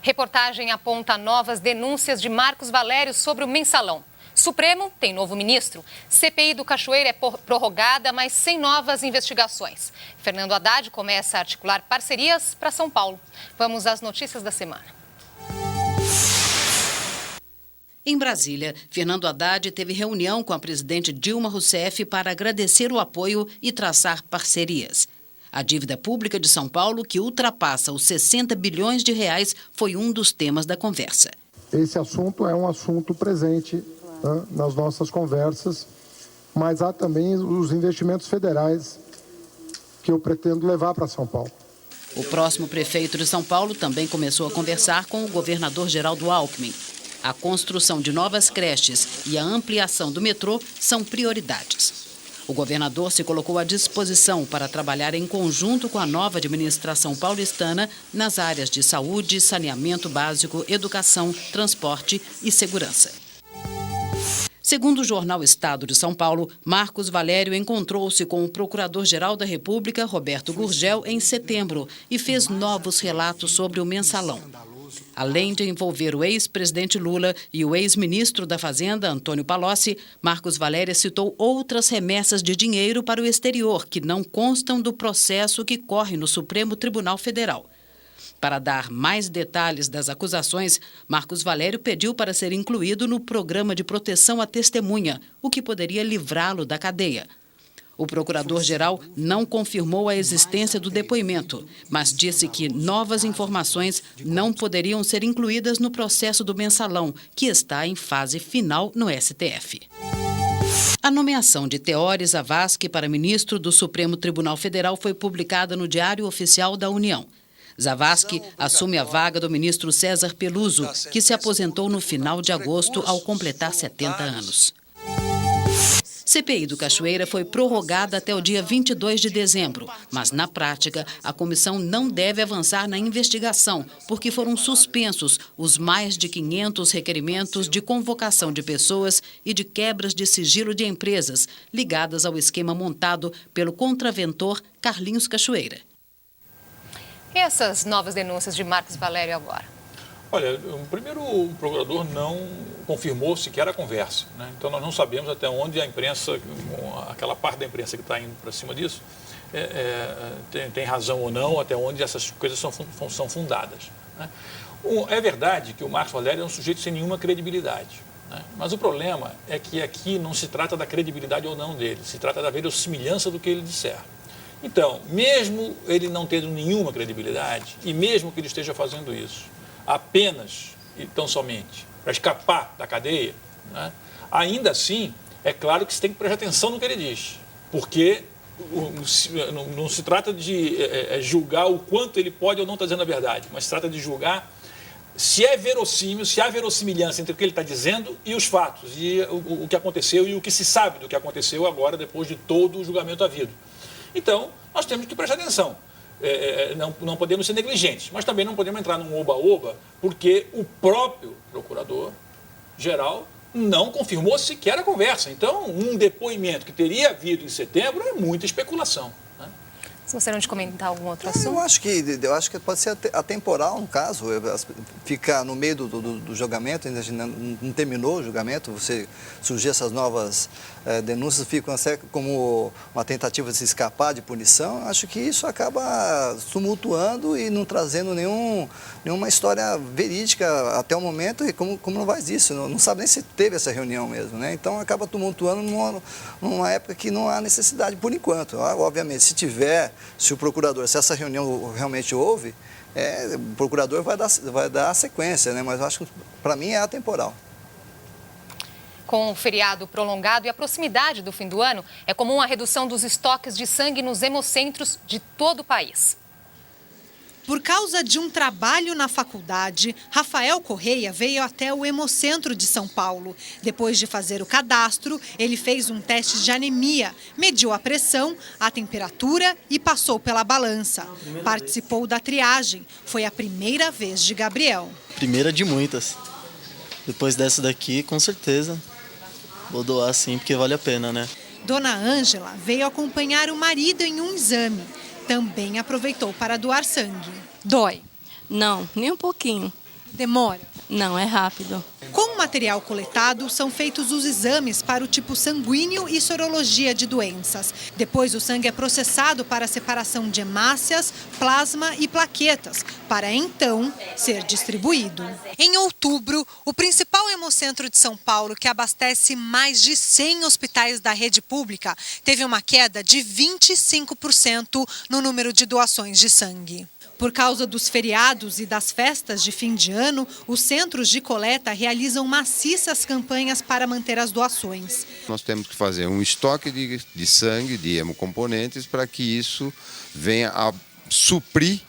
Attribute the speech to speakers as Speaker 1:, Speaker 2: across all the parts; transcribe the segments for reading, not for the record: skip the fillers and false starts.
Speaker 1: Reportagem aponta novas denúncias de Marcos Valério sobre o mensalão. Supremo tem novo ministro. CPI do Cachoeira é prorrogada, mas sem novas investigações. Fernando Haddad começa a articular parcerias para São Paulo. Vamos às notícias da semana.
Speaker 2: Em Brasília, Fernando Haddad teve reunião com a presidente Dilma Rousseff para agradecer o apoio e traçar parcerias. A dívida pública de São Paulo, que ultrapassa os 60 bilhões de reais, foi um dos temas da conversa.
Speaker 3: Esse assunto é um assunto presente, né, nas nossas conversas, mas há também os investimentos federais que eu pretendo levar para São Paulo.
Speaker 2: O próximo prefeito de São Paulo também começou a conversar com o governador Geraldo Alckmin. A construção de novas creches e a ampliação do metrô são prioridades. O governador se colocou à disposição para trabalhar em conjunto com a nova administração paulistana nas áreas de saúde, saneamento básico, educação, transporte e segurança. Segundo o jornal Estado de São Paulo, Marcos Valério encontrou-se com o Procurador-Geral da República, Roberto Gurgel, em setembro e fez novos relatos sobre o mensalão. Além de envolver o ex-presidente Lula e o ex-ministro da Fazenda, Antônio Palocci, Marcos Valério citou outras remessas de dinheiro para o exterior que não constam do processo que corre no Supremo Tribunal Federal. Para dar mais detalhes das acusações, Marcos Valério pediu para ser incluído no programa de proteção à testemunha, o que poderia livrá-lo da cadeia. O procurador-geral não confirmou a existência do depoimento, mas disse que novas informações não poderiam ser incluídas no processo do mensalão, que está em fase final no STF. A nomeação de Teori Zavascki para ministro do Supremo Tribunal Federal foi publicada no Diário Oficial da União. Zavascki assume a vaga do ministro César Peluso, que se aposentou no final de agosto ao completar 70 anos. CPI do Cachoeira foi prorrogada até o dia 22 de dezembro, mas, na prática, a comissão não deve avançar na investigação, porque foram suspensos os mais de 500 requerimentos de convocação de pessoas e de quebras de sigilo de empresas ligadas ao esquema montado pelo contraventor Carlinhos Cachoeira.
Speaker 1: E essas novas denúncias de Marcos Valério agora?
Speaker 4: Olha, primeiro o procurador não confirmou sequer a conversa, né? Então nós não sabemos até onde a imprensa, aquela parte da imprensa que está indo para cima disso, tem razão ou não, até onde essas coisas são fundadas, né? É verdade que o Marcos Valério é um sujeito sem nenhuma credibilidade, né? Mas o problema é que aqui não se trata da credibilidade ou não dele, se trata da verossimilhança do que ele disser. Então, mesmo ele não tendo nenhuma credibilidade, e mesmo que ele esteja fazendo isso apenas e tão somente para escapar da cadeia, né, ainda assim, é claro que você tem que prestar atenção no que ele diz, porque não se trata de julgar o quanto ele pode ou não estar dizendo a verdade, mas se trata de julgar se é verossímil, se há verossimilhança entre o que ele está dizendo e os fatos, e o que aconteceu e o que se sabe do que aconteceu agora, depois de todo o julgamento havido. Então, nós temos que prestar atenção. Não podemos ser negligentes, mas também não podemos entrar num oba-oba, porque o próprio procurador-geral não confirmou sequer a conversa. Então, um depoimento que teria havido em setembro é muita especulação, né?
Speaker 1: Se você não te comentar algum outro assunto?
Speaker 5: Eu acho que pode ser atemporal, no caso, ficar no meio do julgamento, ainda não terminou o julgamento, você surgir essas novas denúncias, ficam como uma tentativa de se escapar de punição. Acho que isso acaba tumultuando e não trazendo nenhuma história verídica até o momento, e como não faz isso, não sabe nem se teve essa reunião mesmo, né? Então acaba tumultuando numa época que não há necessidade por enquanto. Obviamente, se o procurador, se essa reunião realmente houve, o procurador vai dar a sequência, né? Mas eu acho que, para mim, é atemporal.
Speaker 1: Com o feriado prolongado e a proximidade do fim do ano, é comum a redução dos estoques de sangue nos hemocentros de todo o país.
Speaker 6: Por causa de um trabalho na faculdade, Rafael Correia veio até o Hemocentro de São Paulo. Depois de fazer o cadastro, ele fez um teste de anemia, mediu a pressão, a temperatura e passou pela balança. Participou da triagem. Foi a primeira vez de Gabriel.
Speaker 7: Primeira de muitas. Depois dessa daqui, com certeza, vou doar sim, porque vale a pena, né?
Speaker 6: Dona Ângela veio acompanhar o marido em um exame. Também aproveitou para doar sangue. Dói?
Speaker 8: Não, nem um pouquinho.
Speaker 6: Demora?
Speaker 8: Não, é rápido.
Speaker 6: Com o material coletado, são feitos os exames para o tipo sanguíneo e sorologia de doenças. Depois, o sangue é processado para a separação de hemácias, plasma e plaquetas, para então ser distribuído. Em outubro, o principal hemocentro de São Paulo, que abastece mais de 100 hospitais da rede pública, teve uma queda de 25% no número de doações de sangue. Por causa dos feriados e das festas de fim de ano, os centros de coleta realizam maciças campanhas para manter as doações.
Speaker 9: Nós temos que fazer um estoque de sangue, de hemocomponentes, para que isso venha a suprir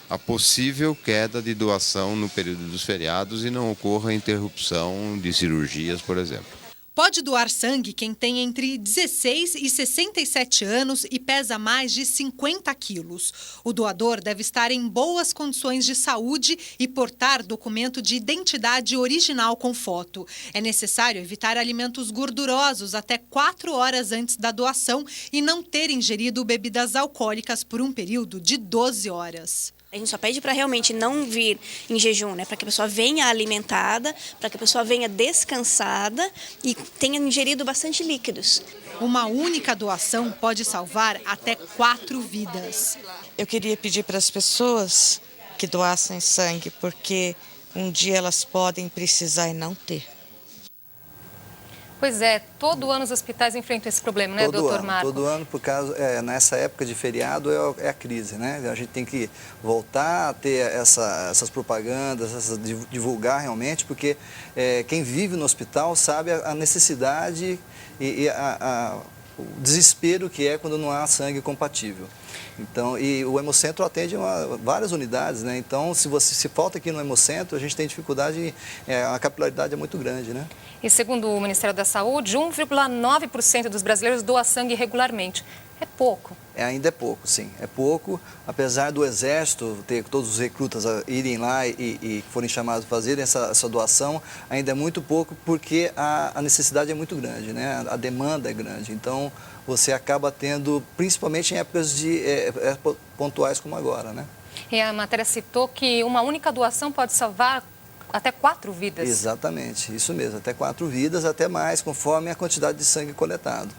Speaker 9: a possível queda de doação no período dos feriados e não ocorra interrupção de cirurgias, por exemplo.
Speaker 6: Pode doar sangue quem tem entre 16 e 67 anos e pesa mais de 50 quilos. O doador deve estar em boas condições de saúde e portar documento de identidade original com foto. É necessário evitar alimentos gordurosos até 4 horas antes da doação e não ter ingerido bebidas alcoólicas por um período de 12 horas.
Speaker 8: A gente só pede para realmente não vir em jejum, né? Para que a pessoa venha alimentada, para que a pessoa venha descansada e tenha ingerido bastante líquidos.
Speaker 6: Uma única doação pode salvar até 4 vidas.
Speaker 10: Eu queria pedir para as pessoas que doassem sangue, porque um dia elas podem precisar e não ter.
Speaker 1: Pois é, todo ano os hospitais enfrentam esse problema, né, doutor Marco?
Speaker 5: Todo ano, por causa, nessa época de feriado é a crise, né? A gente tem que voltar a ter essas propagandas, divulgar realmente, porque quem vive no hospital sabe a necessidade e o desespero que é quando não há sangue compatível. Então, e o Hemocentro atende várias unidades, né? Então, se falta aqui no Hemocentro, a gente tem dificuldade, a capilaridade é muito grande, né?
Speaker 1: E segundo o Ministério da Saúde, 1,9% dos brasileiros doa sangue regularmente. É pouco.
Speaker 5: Ainda é pouco, sim. É pouco, apesar do Exército ter todos os recrutas irem lá e forem chamados a fazerem essa doação, ainda é muito pouco porque a necessidade é muito grande, né? A demanda é grande. Então, você acaba tendo, principalmente em épocas pontuais como agora, né?
Speaker 1: E a matéria citou que uma única doação pode salvar até 4 vidas.
Speaker 5: Exatamente, isso mesmo, até 4 vidas, até mais, conforme a quantidade de sangue coletado.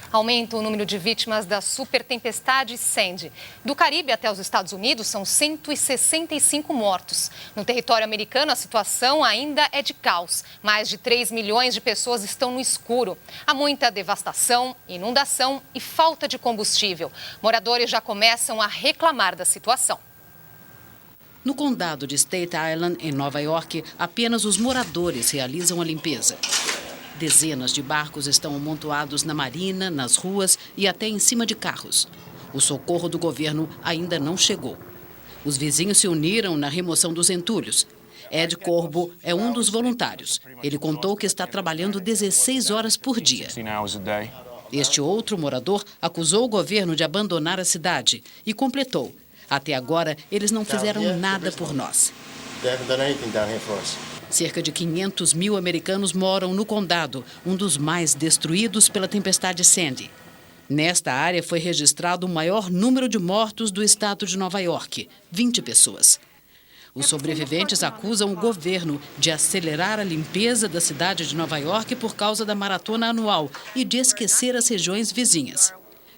Speaker 1: Aumenta o número de vítimas da supertempestade Sandy. Do Caribe até os Estados Unidos, são 165 mortos. No território americano, a situação ainda é de caos. Mais de 3 milhões de pessoas estão no escuro. Há muita devastação, inundação e falta de combustível. Moradores já começam a reclamar da situação.
Speaker 2: No condado de Staten Island, em Nova York, apenas os moradores realizam a limpeza. Dezenas de barcos estão amontoados na marina, nas ruas e até em cima de carros. O socorro do governo ainda não chegou. Os vizinhos se uniram na remoção dos entulhos. Ed Corbo é um dos voluntários. Ele contou que está trabalhando 16 horas por dia. Este outro morador acusou o governo de abandonar a cidade e completou: até agora, eles não fizeram nada por nós. Cerca de 500 mil americanos moram no condado, um dos mais destruídos pela tempestade Sandy. Nesta área foi registrado o maior número de mortos do estado de Nova York, 20 pessoas. Os sobreviventes acusam o governo de acelerar a limpeza da cidade de Nova York por causa da maratona anual e de esquecer as regiões vizinhas.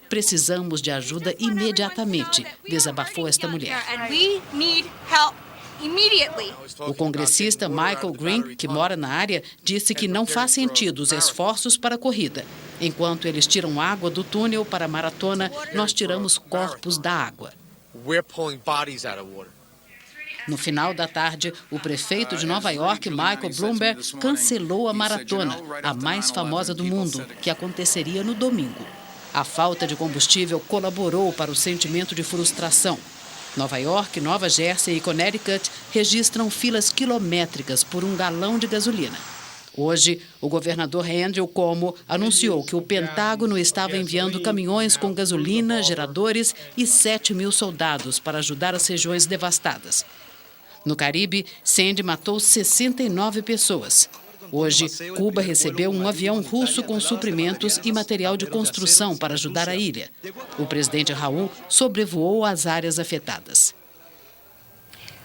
Speaker 2: Precisamos de ajuda imediatamente, desabafou esta mulher. O congressista Michael Green, que mora na área, disse que não faz sentido os esforços para a corrida. Enquanto eles tiram água do túnel para a maratona, nós tiramos corpos da água. No final da tarde, o prefeito de Nova York, Michael Bloomberg, cancelou a maratona, a mais famosa do mundo, que aconteceria no domingo. A falta de combustível colaborou para o sentimento de frustração. Nova York, Nova Jersey e Connecticut registram filas quilométricas por um galão de gasolina. Hoje, o governador Andrew Cuomo anunciou que o Pentágono estava enviando caminhões com gasolina, geradores e 7 mil soldados para ajudar as regiões devastadas. No Caribe, Sandy matou 69 pessoas. Hoje, Cuba recebeu um avião russo com suprimentos e material de construção para ajudar a ilha. O presidente Raul sobrevoou as áreas afetadas.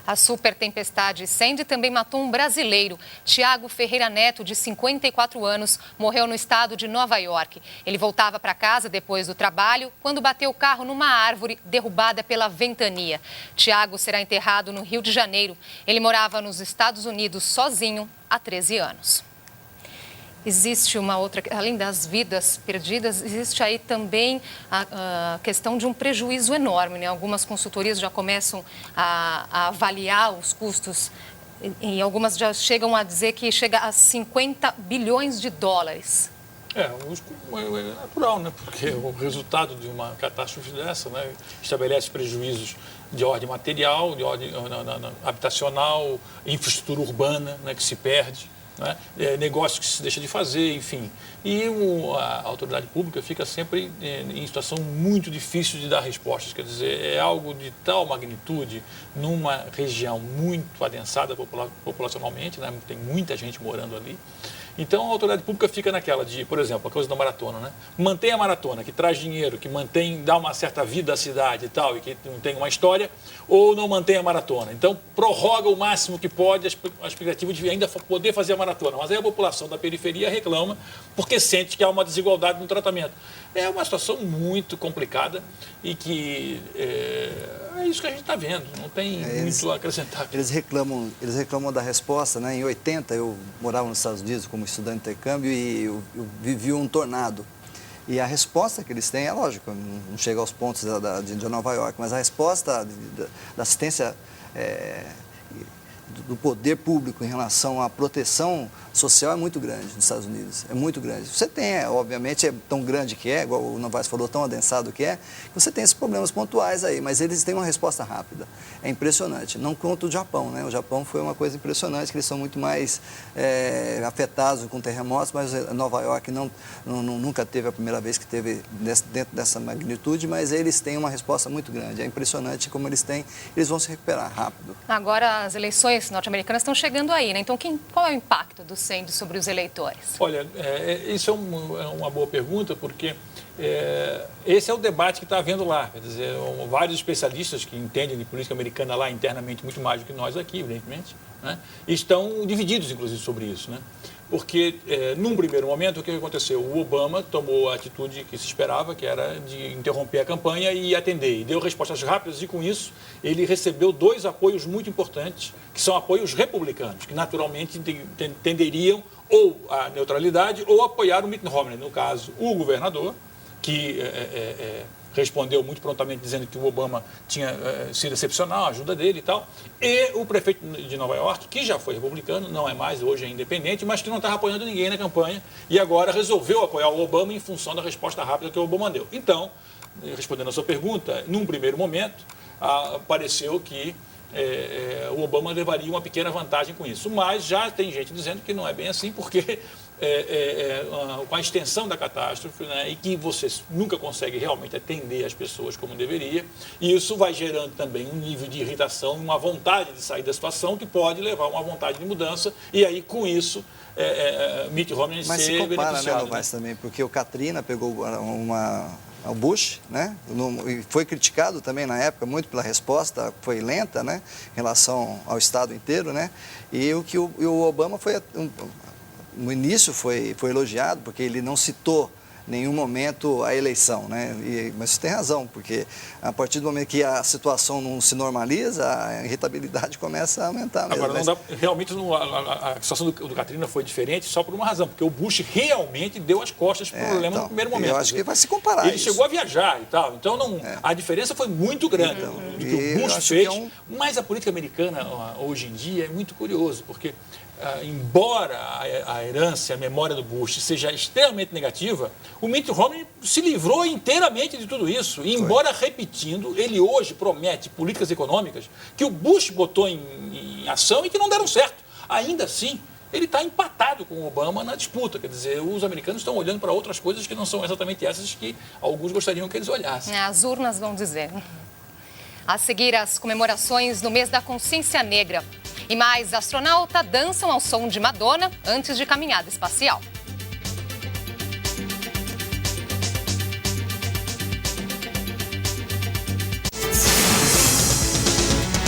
Speaker 1: A super tempestade Sandy também matou um brasileiro. Tiago Ferreira Neto, de 54 anos, morreu no estado de Nova York. Ele voltava para casa depois do trabalho quando bateu o carro numa árvore derrubada pela ventania. Tiago será enterrado no Rio de Janeiro. Ele morava nos Estados Unidos sozinho há 13 anos. Existe uma outra, além das vidas perdidas, existe aí também a questão de um prejuízo enorme, né? Algumas consultorias já começam a avaliar os custos e algumas já chegam a dizer que chega a 50 bilhões de dólares.
Speaker 4: É natural, né? Porque o resultado de uma catástrofe dessa, né, estabelece prejuízos de ordem material, de ordem habitacional, infraestrutura urbana, né, que se perde. Né? Negócio que se deixa de fazer, enfim. E a autoridade pública fica sempre em situação muito difícil de dar respostas. Quer dizer, é algo de tal magnitude numa região muito adensada populacionalmente, né? Tem muita gente morando ali. Então, a autoridade pública fica naquela de, por exemplo, a coisa da maratona, né? Mantém a maratona, que traz dinheiro, que dá uma certa vida à cidade e tal, e que não tem uma história, ou não mantém a maratona. Então, prorroga o máximo que pode a expectativa de ainda poder fazer a maratona. Mas aí a população da periferia reclama porque sente que há uma desigualdade no tratamento. É uma situação muito complicada e que é isso que a gente está vendo, não tem muito a acrescentar.
Speaker 5: Eles reclamam da resposta, né? Em 80 eu morava nos Estados Unidos como estudante de intercâmbio e eu vivi um tornado. E a resposta que eles têm, é lógico, não chega aos pontos de Nova York, mas a resposta da assistência do poder público em relação à proteção social é muito grande nos Estados Unidos, é muito grande. Você tem, obviamente, é tão grande que é, igual o Novaes falou, tão adensado que você tem esses problemas pontuais aí, mas eles têm uma resposta rápida. É impressionante. Não conta o Japão, né? O Japão foi uma coisa impressionante, que eles são muito mais afetados com terremotos, mas Nova York nunca teve a primeira vez que teve dentro dessa magnitude, mas eles têm uma resposta muito grande. É impressionante como eles vão se recuperar rápido.
Speaker 1: Agora, as eleições norte-americanas estão chegando aí, né? Então, qual é o impacto do Sandy sobre os eleitores?
Speaker 4: Olha, isso é uma boa pergunta, porque esse é o debate que está havendo lá. Quer dizer, vários especialistas que entendem de política americana lá internamente muito mais do que nós aqui, evidentemente, né, estão divididos, inclusive, sobre isso, né? Porque, num primeiro momento, o que aconteceu? O Obama tomou a atitude que se esperava, que era de interromper a campanha e atender. E deu respostas rápidas e, com isso, ele recebeu 2 apoios muito importantes, que são apoios republicanos, que naturalmente tenderiam ou à neutralidade ou apoiar o Mitt Romney. No caso, o governador, que respondeu muito prontamente dizendo que o Obama tinha sido excepcional, a ajuda dele e tal, e o prefeito de Nova York, que já foi republicano, não é mais, hoje é independente, mas que não estava apoiando ninguém na campanha e agora resolveu apoiar o Obama em função da resposta rápida que o Obama deu. Então, respondendo a sua pergunta, num primeiro momento, pareceu que o Obama levaria uma pequena vantagem com isso, mas já tem gente dizendo que não é bem assim, porque com a extensão da catástrofe, né, e que você nunca consegue realmente atender as pessoas como deveria, e isso vai gerando também um nível de irritação, uma vontade de sair da situação que pode levar a uma vontade de mudança, e aí com isso Mitt Romney
Speaker 5: mas
Speaker 4: ser beneficiado. Mas se compara, né,
Speaker 5: Novaes, também, porque o Katrina pegou o Bush, né? E foi criticado também na época muito pela resposta, foi lenta, né? Em relação ao estado inteiro, né? E o Obama foi no início foi elogiado porque ele não citou em nenhum momento a eleição, né? Mas você tem razão, porque a partir do momento que a situação não se normaliza, a irritabilidade começa a aumentar mesmo.
Speaker 4: Agora, realmente a situação do Katrina foi diferente só por uma razão, porque o Bush realmente deu as costas para o problema no primeiro momento.
Speaker 5: Eu acho que vai se comparar
Speaker 4: Ele chegou a viajar e tal, então a diferença foi muito grande.
Speaker 5: Então,
Speaker 4: do que o Bush fez, mas a política americana hoje em dia é muito curioso, porque embora a herança, a memória do Bush seja extremamente negativa, o Mitt Romney se livrou inteiramente de tudo isso. E, embora repetindo, ele hoje promete políticas econômicas que o Bush botou em ação e que não deram certo. Ainda assim, ele está empatado com o Obama na disputa. Quer dizer, os americanos estão olhando para outras coisas que não são exatamente essas que alguns gostariam que eles olhassem.
Speaker 1: As urnas vão dizer. A seguir, as comemorações no mês da consciência negra. E mais, astronauta dançam ao som de Madonna antes de caminhada espacial.